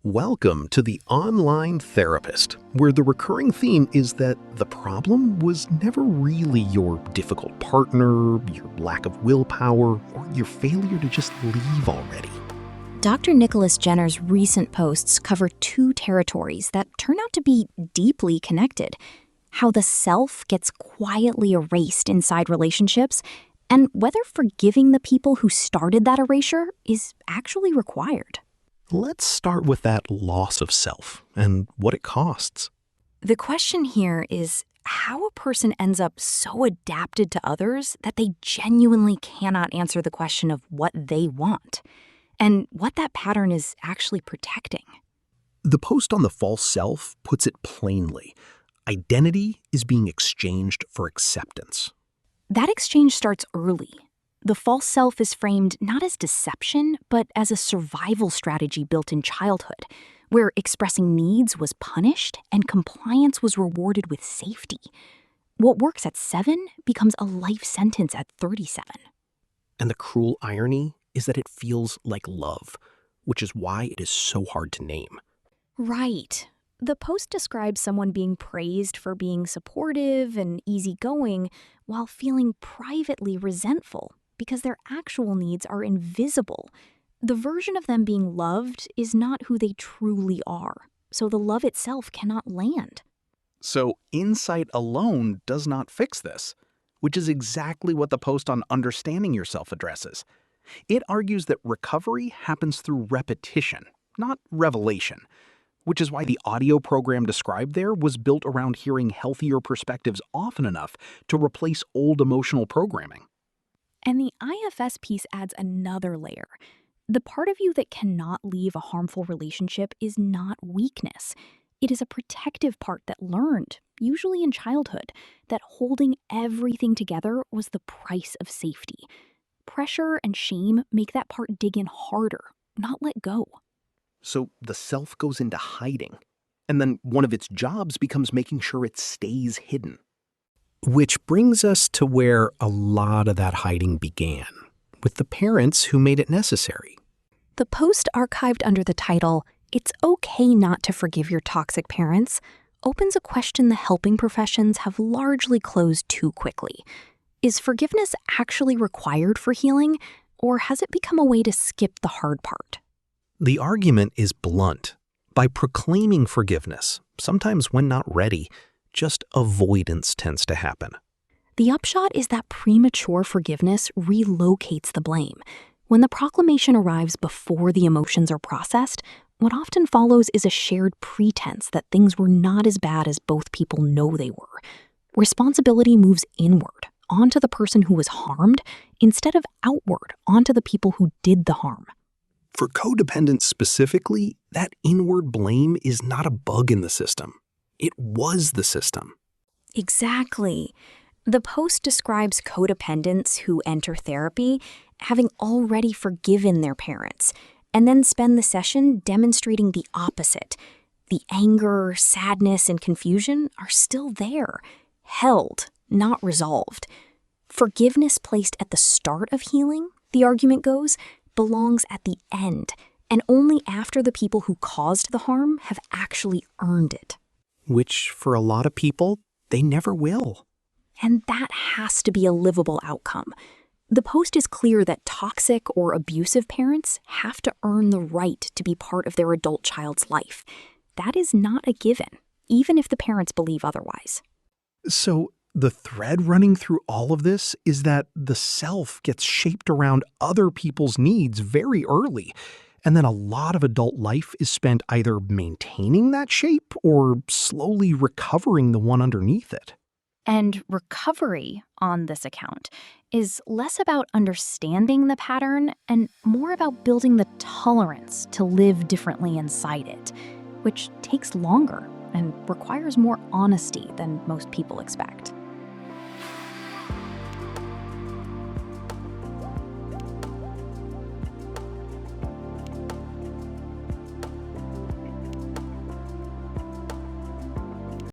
Welcome to The Online Therapist, where the recurring theme is that the problem was never really your difficult partner, your lack of willpower, or your failure to just leave already. Dr. Nicholas Jenner's recent posts cover two territories that turn out to be deeply connected: how the self gets quietly erased inside relationships, and whether forgiving the people who started that erasure is actually required. Let's start with that loss of self and what it costs. The question here is how a person ends up so adapted to others that they genuinely cannot answer the question of what they want, and what that pattern is actually protecting. The post on the false self puts it plainly. Identity is being exchanged for acceptance. That exchange starts early. The false self is framed not as deception, but as a survival strategy built in childhood, where expressing needs was punished and compliance was rewarded with safety. What works at 7 becomes a life sentence at 37. And the cruel irony is that it feels like love, which is why it is so hard to name. Right. The post describes someone being praised for being supportive and easygoing while feeling privately resentful because their actual needs are invisible. The version of them being loved is not who they truly are, so the love itself cannot land. So insight alone does not fix this, which is exactly what the post on understanding yourself addresses. It argues that recovery happens through repetition, not revelation, which is why the audio program described there was built around hearing healthier perspectives often enough to replace old emotional programming. And the IFS piece adds another layer. The part of you that cannot leave a harmful relationship is not weakness. It is a protective part that learned, usually in childhood, that holding everything together was the price of safety. Pressure and shame make that part dig in harder, not let go. So the self goes into hiding, and then one of its jobs becomes making sure it stays hidden. Which brings us to where a lot of that hiding began, with the parents who made it necessary. The post archived under the title, "It's Okay Not to Forgive Your Toxic Parents," opens a question the helping professions have largely closed too quickly. Is forgiveness actually required for healing, or has it become a way to skip the hard part? The argument is blunt. By proclaiming forgiveness, sometimes when not ready, just avoidance tends to happen. The upshot is that premature forgiveness relocates the blame. When the proclamation arrives before the emotions are processed, what often follows is a shared pretense that things were not as bad as both people know they were. Responsibility moves inward, onto the person who was harmed, instead of outward, onto the people who did the harm. For codependents specifically, that inward blame is not a bug in the system. It was the system. Exactly. The post describes codependents who enter therapy having already forgiven their parents, and then spend the session demonstrating the opposite. The anger, sadness, and confusion are still there, held, not resolved. Forgiveness placed at the start of healing, the argument goes, belongs at the end, and only after the people who caused the harm have actually earned it. Which, for a lot of people, they never will. And that has to be a livable outcome. The post is clear that toxic or abusive parents have to earn the right to be part of their adult child's life. That is not a given, even if the parents believe otherwise. So, the thread running through all of this is that the self gets shaped around other people's needs very early. And then a lot of adult life is spent either maintaining that shape or slowly recovering the one underneath it. And recovery on this account is less about understanding the pattern and more about building the tolerance to live differently inside it, which takes longer and requires more honesty than most people expect.